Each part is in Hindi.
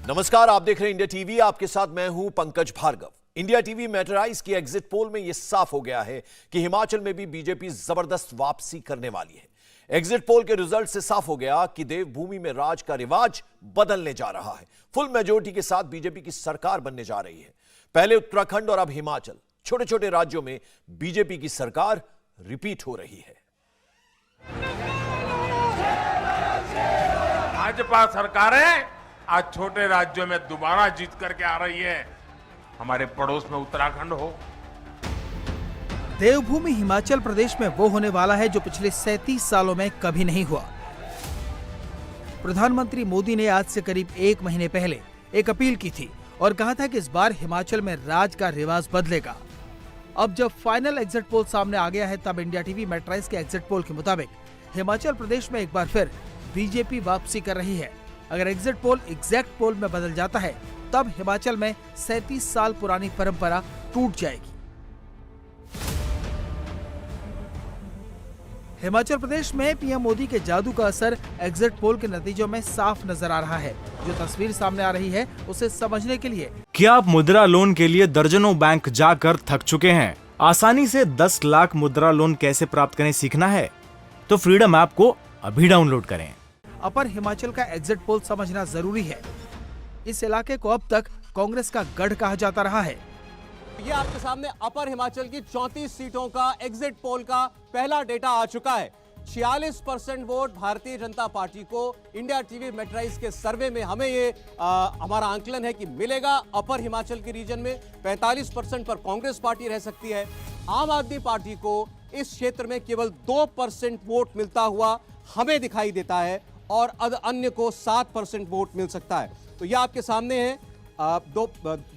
नमस्कार, आप देख रहे हैं इंडिया टीवी। आपके साथ मैं हूं पंकज भार्गव। इंडिया टीवी मैटराइज की एग्जिट पोल में यह साफ हो गया है कि हिमाचल में भी बीजेपी जबरदस्त वापसी करने वाली है। एग्जिट पोल के रिजल्ट से साफ हो गया कि देवभूमि में राज का रिवाज बदलने जा रहा है। फुल मेजोरिटी के साथ बीजेपी की सरकार बनने जा रही है। पहले उत्तराखंड और अब हिमाचल, छोटे छोटे राज्यों में बीजेपी की सरकार रिपीट हो रही है। भाजपा सरकारें आज छोटे राज्यों में दोबारा जीत करके आ रही है। हमारे पड़ोस में उत्तराखंड हो। देवभूमि हिमाचल प्रदेश में वो होने वाला है जो पिछले 37 सालों में कभी नहीं हुआ। प्रधानमंत्री मोदी ने आज से करीब 1 महीने पहले एक अपील की थी और कहा था कि इस बार हिमाचल में राज का रिवाज बदलेगा। अब जब फाइनल एग्जिट पोल सामने आ गया है, तब इंडिया टीवी मैट्राइज के एग्जिट पोल के मुताबिक हिमाचल प्रदेश में एक बार फिर बीजेपी वापसी कर रही है। अगर एग्जिट पोल एग्जैक्ट पोल में बदल जाता है, तब हिमाचल में 37 साल पुरानी परंपरा टूट जाएगी। हिमाचल प्रदेश में पीएम मोदी के जादू का असर एग्जिट पोल के नतीजों में साफ नजर आ रहा है। जो तस्वीर सामने आ रही है, उसे समझने के लिए क्या आप मुद्रा लोन के लिए दर्जनों बैंक जाकर थक चुके हैं? आसानी से 10 लाख मुद्रा लोन कैसे प्राप्त करें सीखना है तो फ्रीडम ऐप को अभी डाउनलोड करें। अपर हिमाचल का एग्जिट पोल समझना जरूरी है। इस इलाके को अब तक कांग्रेस का गढ़ कहा जाता रहा है। ये आपके सामने अपर हिमाचल की 34 सीटों का एग्जिट पोल का पहला डेटा आ चुका है। 46% वोट भारतीय जनता पार्टी को इंडिया टीवी मैट्राइज के सर्वे में हमें ये हमारा आंकलन है कि मिलेगा। अपर हिमाचल के रीजन में 45% पर कांग्रेस पार्टी रह सकती है। आम आदमी पार्टी को इस क्षेत्र में केवल 2% वोट मिलता हुआ हमें दिखाई देता है और अन्य को 7% वोट मिल सकता है। तो यह आपके सामने है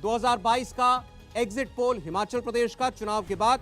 2022 का एग्जिट पोल हिमाचल प्रदेश का। चुनाव के बाद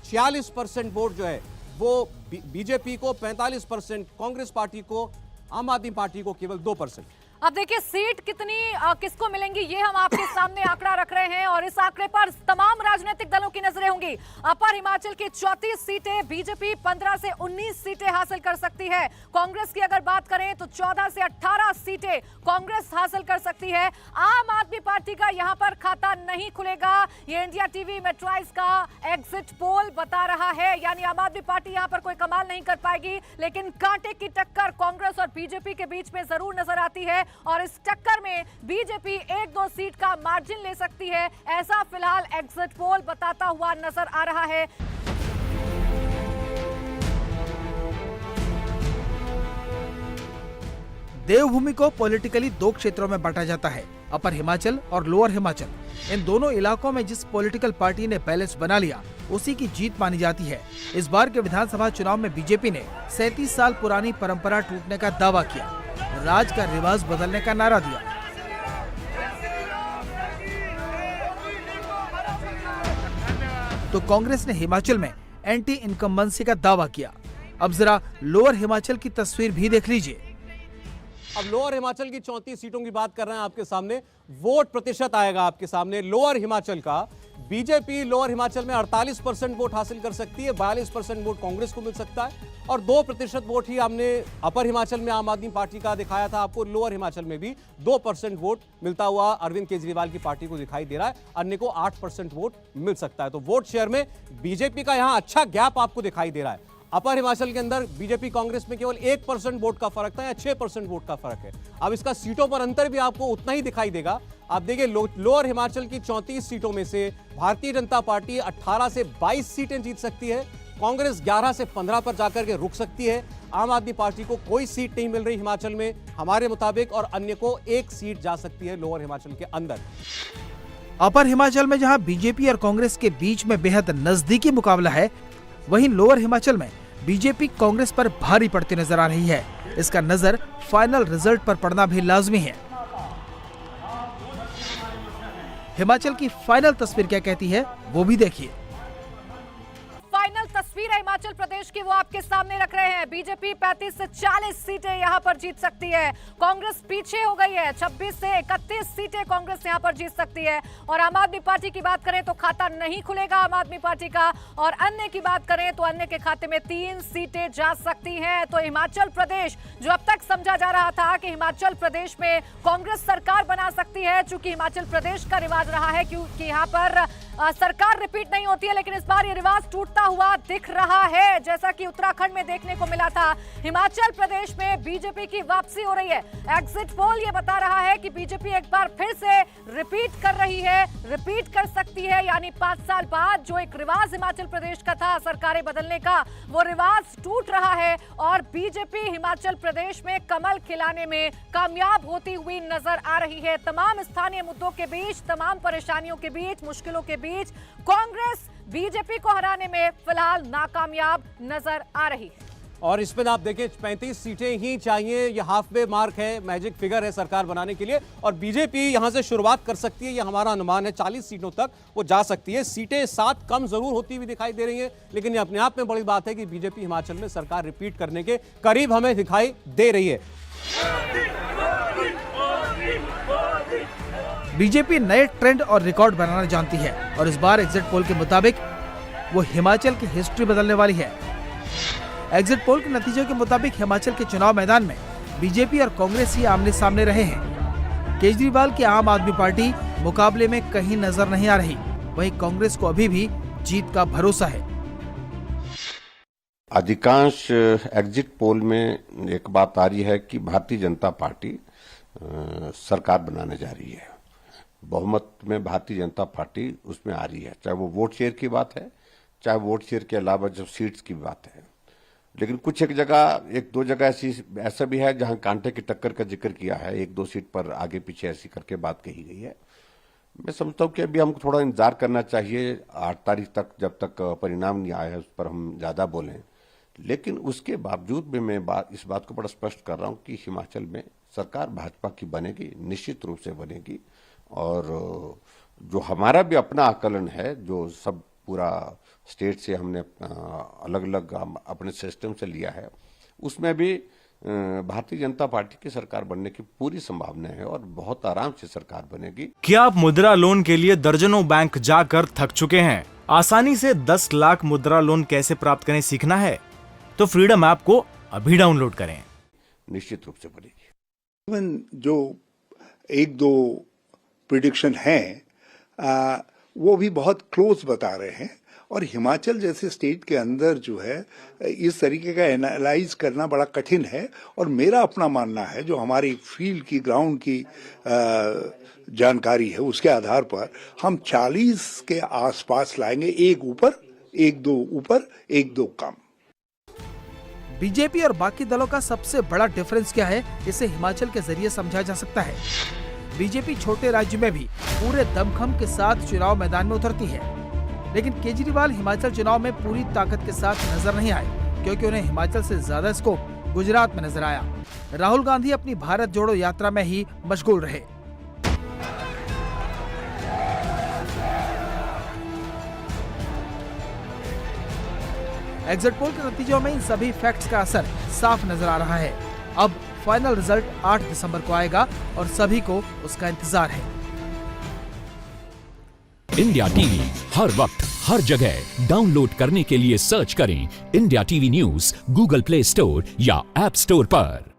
46% वोट जो है वो बीजेपी को, 45% कांग्रेस पार्टी को, आम आदमी पार्टी को केवल 2%। अब देखिए सीट कितनी किसको मिलेंगी, ये हम आपके सामने आंकड़ा रख रहे हैं और इस आंकड़े पर तमाम राजनीतिक दलों की नजरें होंगी। अपर हिमाचल की 34 सीटें बीजेपी 15 से 19 सीटें हासिल कर सकती है। कांग्रेस की अगर बात करें तो 14 से 18 सीटें कांग्रेस हासिल कर सकती है। आम आदमी पार्टी का यहां पर खाता नहीं खुलेगा, ये इंडिया टीवी मैट्राइज का एग्जिट पोल बता रहा है। यानी आम आदमी पार्टी यहां पर कोई कमाल नहीं कर पाएगी, लेकिन कांटे की टक्कर कांग्रेस और बीजेपी के बीच में जरूर नजर आती है और इस टक्कर में बीजेपी 1-2 सीट का मार्जिन ले सकती है। ऐसा फिलहाल एग्जिट पोल बताता हुआ नजर आ रहा है। देवभूमि को पॉलिटिकली 2 क्षेत्रों में बांटा जाता है, अपर हिमाचल और लोअर हिमाचल। इन दोनों इलाकों में जिस पॉलिटिकल पार्टी ने बैलेंस बना लिया, उसी की जीत मानी जाती है। इस बार के विधानसभा चुनाव में बीजेपी ने 37 साल पुरानी परंपरा टूटने का दावा किया, राज का रिवाज बदलने का नारा दिया। तो कांग्रेस ने हिमाचल में एंटी इनकम्बेंसी का दावा किया। अब जरा लोअर हिमाचल की तस्वीर भी देख लीजिए। अब लोअर हिमाचल की 34 सीटों की बात कर रहे हैं आपके सामने। वोट प्रतिशत आएगा आपके सामने लोअर हिमाचल का। बीजेपी लोअर हिमाचल में 48% वोट हासिल कर सकती है, 42% वोट कांग्रेस को मिल सकता है और 2% वोट ही हमने अपर हिमाचल में आम आदमी पार्टी का दिखाया था आपको। लोअर हिमाचल में भी 2% वोट मिलता हुआ अरविंद केजरीवाल की पार्टी को दिखाई दे रहा है, अन्य को 8% वोट मिल सकता है। तो वोट शेयर में बीजेपी का यहां अच्छा गैप आपको दिखाई दे रहा है। अपर हिमाचल के अंदर बीजेपी कांग्रेस में केवल 1% वोट का फर्क था या 6% वोट का फर्क है। अब इसका सीटों पर अंतर भी आपको उतना ही दिखाई देगा। आप देखिए लोअर हिमाचल की 34 सीटों में से भारतीय जनता पार्टी 18 से 22 सीटें जीत सकती है, कांग्रेस 11 से 15 पर जाकर के रुक सकती है। आम आदमी पार्टी को कोई सीट नहीं मिल रही हिमाचल में हमारे मुताबिक और अन्य को 1 सीट जा सकती है लोअर हिमाचल के अंदर। अपर हिमाचल में जहां बीजेपी और कांग्रेस के बीच में बेहद नजदीकी मुकाबला है, वहीं लोअर हिमाचल में बीजेपी कांग्रेस पर भारी पड़ती नजर आ रही है। इसका नजर फाइनल रिजल्ट पर पड़ना भी लाजमी है। हिमाचल की फाइनल तस्वीर क्या कहती है, वो भी देखिए। फाइनल तस्वीर है हिमाचल प्रदेश की वो आपके सामने रख रहे हैं। बीजेपी 35 से 40 सीटें यहां पर जीत सकती है। कांग्रेस पीछे हो गई है, 26 से 31 सीटें कांग्रेस यहां पर जीत सकती है। और आम आदमी पार्टी की बात करें तो खाता नहीं खुलेगा आम आदमी पार्टी का, और अन्य की बात करें तो अन्य के खाते में 3 सीटें जा सकती हैं। तो हिमाचल प्रदेश, जो अब तक समझा जा रहा था कि हिमाचल प्रदेश में कांग्रेस सरकार बना सकती है, चूंकि हिमाचल प्रदेश का रिवाज रहा है क्योंकि यहां पर सरकार रिपीट नहीं होती है, लेकिन इस बार ये रिवाज टूटता हुआ दिख रहा है, जैसा कि उत्तराखंड में देखने को मिला था। हिमाचल प्रदेश में बीजेपी की वापसी हो रही है। एग्जिट पोल ये बता रहा है कि बीजेपी एक बार फिर से रिपीट कर रही है, रिपीट कर सकती है, यानी 5 साल बाद जो एक रिवाज हिमाचल प्रदेश का था सरकारें बदलने का, वो रिवाज टूट रहा है और बीजेपी हिमाचल प्रदेश में कमल खिलाने में कामयाब होती हुई नजर आ रही है। तमाम स्थानीय मुद्दों के बीच, तमाम परेशानियों के बीच, मुश्किलों के बीच कांग्रेस बीजेपी को हराने में फिलहाल नाकामयाब नजर आ रही है। और इसमें आप देखें 35 सीटें ही चाहिए, ये हाफ वे मार्क है, मैजिक फिगर है सरकार बनाने के लिए, और बीजेपी यहां से शुरुआत कर सकती है, ये हमारा अनुमान है। 40 सीटों तक वो जा सकती है। सीटें 7 कम जरूर होती हुई दिखाई दे रही हैं, लेकिन ये अपने आप में बड़ी बात है कि बीजेपी हिमाचल में सरकार रिपीट करने के करीब हमें दिखाई दे रही है। बीजेपी नए ट्रेंड और रिकॉर्ड बनाना जानती है और इस बार एग्जिट पोल के मुताबिक वो हिमाचल की हिस्ट्री बदलने वाली है। एग्जिट पोल के नतीजों के मुताबिक हिमाचल के चुनाव मैदान में बीजेपी और कांग्रेस ही आमने सामने रहे हैं। केजरीवाल की आम आदमी पार्टी मुकाबले में कहीं नजर नहीं आ रही, वहीं कांग्रेस को अभी भी जीत का भरोसा है। अधिकांश एग्जिट पोल में एक बात आ रही है कि भारतीय जनता पार्टी सरकार बनाने जा रही है। बहुमत में भारतीय जनता पार्टी उसमें आ रही है, चाहे वो वोट शेयर की बात है, चाहे वोट शेयर के अलावा जो सीट्स की बात है। लेकिन कुछ एक दो जगह ऐसा भी है जहां कांटे की टक्कर का जिक्र किया है, 1-2 सीट पर आगे पीछे ऐसी करके बात कही गई है। मैं समझता हूं कि अभी हमको थोड़ा इंतजार करना चाहिए 8 तारीख तक, जब तक परिणाम नहीं आया है उस पर हम ज्यादा बोलें। लेकिन उसके बावजूद भी मैं इस बात को बड़ा स्पष्ट कर रहा हूं कि हिमाचल में सरकार भाजपा की बनेगी, निश्चित रूप से बनेगी। और जो हमारा भी अपना आकलन है, जो सब पूरा स्टेट से हमने अलग अलग अपने सिस्टम से लिया है, उसमें भी भारतीय जनता पार्टी की सरकार बनने की पूरी संभावना है और बहुत आराम से सरकार बनेगी। क्या आप मुद्रा लोन के लिए दर्जनों बैंक जाकर थक चुके हैं? आसानी से 10 लाख मुद्रा लोन कैसे प्राप्त करें सीखना है? तो फ्रीडम ऐप को अभी डाउनलोड करें। निश्चित रूप से बनेगी। इवन जो 1-2 प्रिडिक्शन है वो भी बहुत क्लोज बता रहे हैं, और हिमाचल जैसे स्टेट के अंदर जो है इस तरीके का एनालाइज करना बड़ा कठिन है। और मेरा अपना मानना है, जो हमारी फील्ड की ग्राउंड की जानकारी है, उसके आधार पर हम 40 के आसपास लाएंगे, 1 ऊपर 1-2 ऊपर 1-2 कम। बीजेपी और बाकी दलों का सबसे बड़ा डिफरेंस क्या है, इसे हिमाचल के जरिए समझा जा सकता है। बीजेपी छोटे राज्य में भी पूरे दमखम के साथ चुनाव मैदान में उतरती है, लेकिन केजरीवाल हिमाचल चुनाव में पूरी ताकत के साथ नजर नहीं आए, क्योंकि उन्हें हिमाचल से ज्यादा स्कोप गुजरात में नजर आया। राहुल गांधी अपनी भारत जोड़ो यात्रा में ही मशगूल रहे। एग्जिट पोल के नतीजों में इन सभी फैक्ट्स का असर साफ नजर आ रहा है। अब फाइनल रिजल्ट 8 दिसंबर को आएगा और सभी को उसका इंतजार है। इंडिया टीवी हर वक्त हर जगह डाउनलोड करने के लिए सर्च करें India TV news Google play store या ऐप स्टोर पर।